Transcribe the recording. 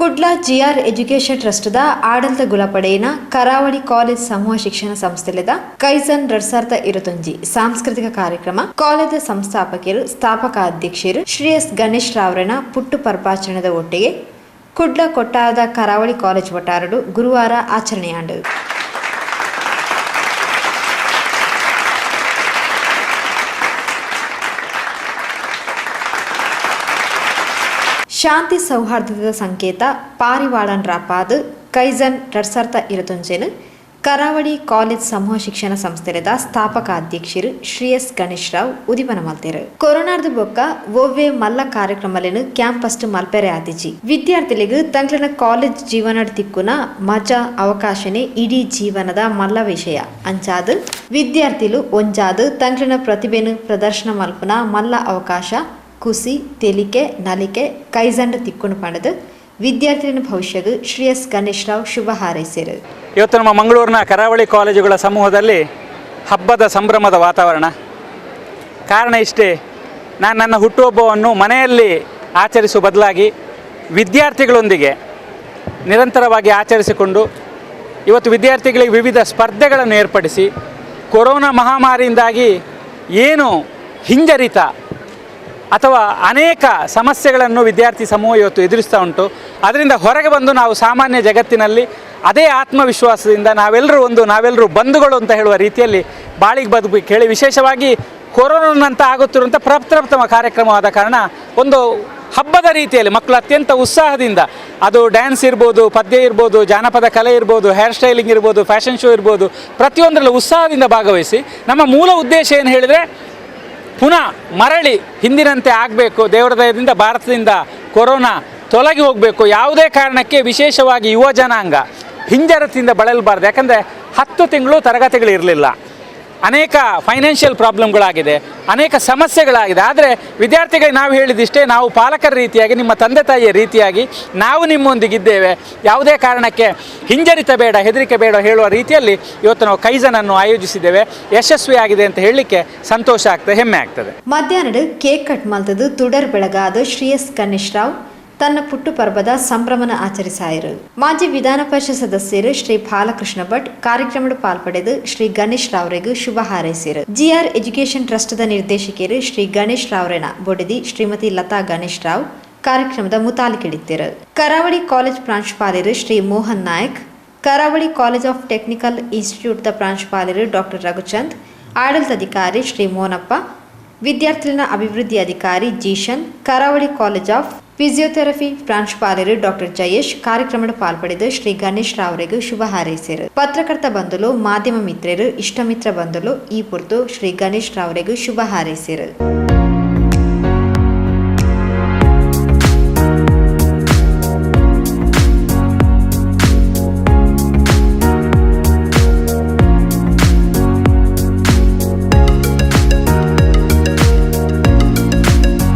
Kudla G R education ಟ್ರಸ್ಟ್ದ ಆಡಳಿತ ಗುಲಪಡೆಯಿನ ಕರಾವಳಿ college ಸಮೂಹ ಶಿಕ್ಷಣ ಸಂಸ್ಥೆಲೆದ ಕೈಸನ್ 2021 ಸಾಂಸ್ಕೃತಿಕ ಕಾರ್ಯಕ್ರಮ ಕಾಲೇಜ್ ಸಂಸ್ಥಾಪಕರು ಸ್ಥಾಪಕ ಅಧ್ಯಕ್ಷರು ಶ್ರೀ ಎಸ್ ಗಣೇಶ್ ರಾವ್ರನ ಪುಟ್ಟು ಪರ್ಪಾಚರಣದ ಒಟ್ಟಿಗೆ ಕುಡ್ಲ ಕೊಟ್ಟಾರದ ಕರಾವಳಿ ಕಾಲೇಜ್ ಒಟ್ಟಾರಡು ಗುರುವಾರ ಆಚರಣೆಯಾಂಡು. ಶಾಂತಿ ಸೌಹಾರ್ದದ ಸಂಕೇತ ಪಾರಿವಾಳನ್ ರಾಪಾದ್ ಕೈಸನ್ 2021 ಕರಾವಳಿ ಕಾಲೇಜ್ ಸಮೂಹ ಶಿಕ್ಷಣ ಸಂಸ್ಥೆದ ಸ್ಥಾಪಕ ಅಧ್ಯಕ್ಷರು ಶ್ರೀ ಎಸ್ ಗಣೇಶ್ ರಾವ್ ಉದಿಪನ ಮಲ್ತೇರು. ಕೊರೋನಾದ ಬೊಕ್ಕ ಒವ್ವೆ ಮಲ್ಲ ಕಾರ್ಯಕ್ರಮಲೇನು ಕ್ಯಾಂಪಸ್ ಮಲ್ಪೆರೆ ಆದಿಜಿ ವಿದ್ಯಾರ್ಥಿಗಳಿಗೆ ತಂಗ್ಲನ ಕಾಲೇಜ್ ಜೀವನ ತಿಕ್ಕುನ ಮಜಾ ಅವಕಾಶನೇ ಇಡೀ ಜೀವನದ ಮಲ್ಲ ವಿಷಯ ಅಂಚಾದ್ ವಿದ್ಯಾರ್ಥಿಗಳು ಒಂಜಾದ್ ತಂಗ್ಲನ ಪ್ರತಿಭೆನು ಪ್ರದರ್ಶನ ಮಲ್ಪುನ ಮಲ್ಲ ಅವಕಾಶ ಕುಸಿ ತೆಲಿಕೆ ನಲಿಕೆ ಕೈಜಂಡ ತಿಕ್ಕುನು ಪಡೆದು ವಿದ್ಯಾರ್ಥಿಗಳ ಭವಿಷ್ಯಗೂ ಶ್ರೀ ಎಸ್ ಗಣೇಶ್ ರಾವ್ ಶುಭ ಹಾರೈಸಿದರು. ಇವತ್ತು ನಮ್ಮ ಮಂಗಳೂರಿನ ಕರಾವಳಿ ಕಾಲೇಜುಗಳ ಸಮೂಹದಲ್ಲಿ ಹಬ್ಬದ ಸಂಭ್ರಮದ ವಾತಾವರಣ. ಕಾರಣ ಇಷ್ಟೇ, ನಾನು ನನ್ನ ಹುಟ್ಟುಹಬ್ಬವನ್ನು ಮನೆಯಲ್ಲಿ ಆಚರಿಸುವ ಬದಲಾಗಿ ವಿದ್ಯಾರ್ಥಿಗಳೊಂದಿಗೆ ನಿರಂತರವಾಗಿ ಆಚರಿಸಿಕೊಂಡು ಇವತ್ತು ವಿದ್ಯಾರ್ಥಿಗಳಿಗೆ ವಿವಿಧ ಸ್ಪರ್ಧೆಗಳನ್ನು ಏರ್ಪಡಿಸಿ ಕೊರೋನಾ ಮಹಾಮಾರಿಯಿಂದಾಗಿ ಏನು ಹಿಂಜರಿತ ಅಥವಾ ಅನೇಕ ಸಮಸ್ಯೆಗಳನ್ನು ವಿದ್ಯಾರ್ಥಿ ಸಮೂಹ ಇವತ್ತು ಎದುರಿಸ್ತಾ ಉಂಟು. ಅದರಿಂದ ಹೊರಗೆ ಬಂದು ನಾವು ಸಾಮಾನ್ಯ ಜಗತ್ತಿನಲ್ಲಿ ಅದೇ ಆತ್ಮವಿಶ್ವಾಸದಿಂದ ನಾವೆಲ್ಲರೂ ಬಂಧುಗಳು ಅಂತ ಹೇಳುವ ರೀತಿಯಲ್ಲಿ ಬಾಳಿಗೆ ಬದುಕಬೇಕು ಹೇಳಿ ವಿಶೇಷವಾಗಿ ಕೊರೋನಾನಂತ ಆಗುತ್ತಿರುವಂಥ ಪ್ರಪ್ರಥಮ ಕಾರ್ಯಕ್ರಮವಾದ ಕಾರಣ ಒಂದು ಹಬ್ಬದ ರೀತಿಯಲ್ಲಿ ಮಕ್ಕಳು ಅತ್ಯಂತ ಉತ್ಸಾಹದಿಂದ ಅದು ಡ್ಯಾನ್ಸ್ ಇರ್ಬೋದು, ಪದ್ಯ ಇರ್ಬೋದು, ಜಾನಪದ ಕಲೆ ಇರ್ಬೋದು, ಹೇರ್ ಸ್ಟೈಲಿಂಗ್ ಇರ್ಬೋದು, ಫ್ಯಾಷನ್ ಶೋ ಇರ್ಬೋದು, ಪ್ರತಿಯೊಂದರಲ್ಲೂ ಉತ್ಸಾಹದಿಂದ ಭಾಗವಹಿಸಿ ನಮ್ಮ ಮೂಲ ಉದ್ದೇಶ ಏನು ಹೇಳಿದರೆ ಪುನಃ ಮರಳಿ ಹಿಂದಿನಂತೆ ಆಗಬೇಕು. ದೇವರ ದಯದಿಂದ ಭಾರತದಿಂದ ಕೊರೋನಾ ತೊಲಗಿ ಹೋಗಬೇಕು. ಯಾವುದೇ ಕಾರಣಕ್ಕೆ ವಿಶೇಷವಾಗಿ ಯುವ ಜನಾಂಗ ಹಿಂಜರಿತದಿಂದ ಬಳಲಬಾರ್ದು. ಯಾಕಂದರೆ 10 ತಿಂಗಳು ತರಗತಿಗಳಿರಲಿಲ್ಲ, ಅನೇಕ ಫೈನಾನ್ಷಿಯಲ್ ಪ್ರಾಬ್ಲಮ್ಗಳಾಗಿದೆ, ಅನೇಕ ಸಮಸ್ಯೆಗಳಾಗಿದೆ. ಆದರೆ ವಿದ್ಯಾರ್ಥಿಗಳಿಗೆ ನಾವು ಹೇಳಿದಿಷ್ಟೇ, ನಾವು ಪಾಲಕರ ರೀತಿಯಾಗಿ ನಿಮ್ಮ ತಂದೆ ತಾಯಿಯ ರೀತಿಯಾಗಿ ನಾವು ನಿಮ್ಮೊಂದಿಗಿದ್ದೇವೆ, ಯಾವುದೇ ಕಾರಣಕ್ಕೆ ಹಿಂಜರಿತ ಬೇಡ, ಹೆದರಿಕೆ ಬೇಡ ಹೇಳುವ ರೀತಿಯಲ್ಲಿ ಇವತ್ತು ನಾವು ಕೈಜನನ್ನು ಆಯೋಜಿಸಿದ್ದೇವೆ. ಯಶಸ್ವಿಯಾಗಿದೆ ಅಂತ ಹೇಳಲಿಕ್ಕೆ ಸಂತೋಷ ಆಗ್ತದೆ, ಹೆಮ್ಮೆ ಆಗ್ತದೆ. ಮಧ್ಯಾಹ್ನದ ಕೇಕ್ ಕಟ್ ಮಲ್ತದು ತುಡರ್ ಬೆಳಗಾದ ಶ್ರೀ ಎಸ್ ಗಣೇಶ್ ರಾವ್ ತನ್ನ ಪುಟ್ಟು ಪರ್ವದ ಸಂಭ್ರಮನ ಆಚರಿಸಾಯರು. ಮಾಜಿ ವಿಧಾನ ಪರಿಷತ್ ಸದಸ್ಯರು ಶ್ರೀ ಬಾಲಕೃಷ್ಣ ಭಟ್ ಕಾರ್ಯಕ್ರಮದ ಪಾಲ್ಪಡೆದು ಶ್ರೀ ಗಣೇಶ್ ರಾವ್ರಿಗೂ ಶುಭ ಹಾರೈಸಿರು. ಜಿಆರ್ ಎಜುಕೇಷನ್ ಟ್ರಸ್ಟ್ದ ನಿರ್ದೇಶಕಿಯರು ಶ್ರೀ ಗಣೇಶ್ ರಾವ್ರನ ಬೊಡದಿ ಶ್ರೀಮತಿ ಲತಾ ಗಣೇಶ್ ರಾವ್ ಕಾರ್ಯಕ್ರಮದ ಮುತಾಲಿಕಿಡಿದ್ದರು. ಕರಾವಳಿ ಕಾಲೇಜ್ ಪ್ರಾಂಶುಪಾಲರು ಶ್ರೀ ಮೋಹನ್ ನಾಯಕ್, ಕರಾವಳಿ ಕಾಲೇಜ್ ಆಫ್ ಟೆಕ್ನಿಕಲ್ ಇನ್ಸ್ಟಿಟ್ಯೂಟ್ದ ಪ್ರಾಂಶುಪಾಲರು ಡಾಕ್ಟರ್ ರಘುಚಂದ್, ಆಡಳಿತಾಧಿಕಾರಿ ಶ್ರೀ ಮೋನಪ್ಪ, ವಿದ್ಯಾರ್ಥಿಗಳ ಅಭಿವೃದ್ಧಿ ಅಧಿಕಾರಿ ಜೀಶನ್, ಕರಾವಳಿ ಕಾಲೇಜ್ ಆಫ್ ಫಿಸಿಯೋಥೆರಪಿ ಪ್ರಾಂಶುಪಾಲರು ಡಾಕ್ಟರ್ ಜಯೇಶ್ ಕಾರ್ಯಕ್ರಮದ ಪಾಲ್ಪಡೆದು ಶ್ರೀ ಗಣೇಶ್ ರಾವ್ರಿಗೂ ಶುಭ ಹಾರೈಸಿದರು. ಪತ್ರಕರ್ತ ಬಂಧುಲು, ಮಾಧ್ಯಮ ಮಿತ್ರರು, ಇಷ್ಟಮಿತ್ರ ಬಂಧುಲು ಈ ಪುರ್ತು ಶ್ರೀ ಗಣೇಶ್ ರಾವ್ರಿಗೂ ಶುಭ ಹಾರೈಸಿದರು.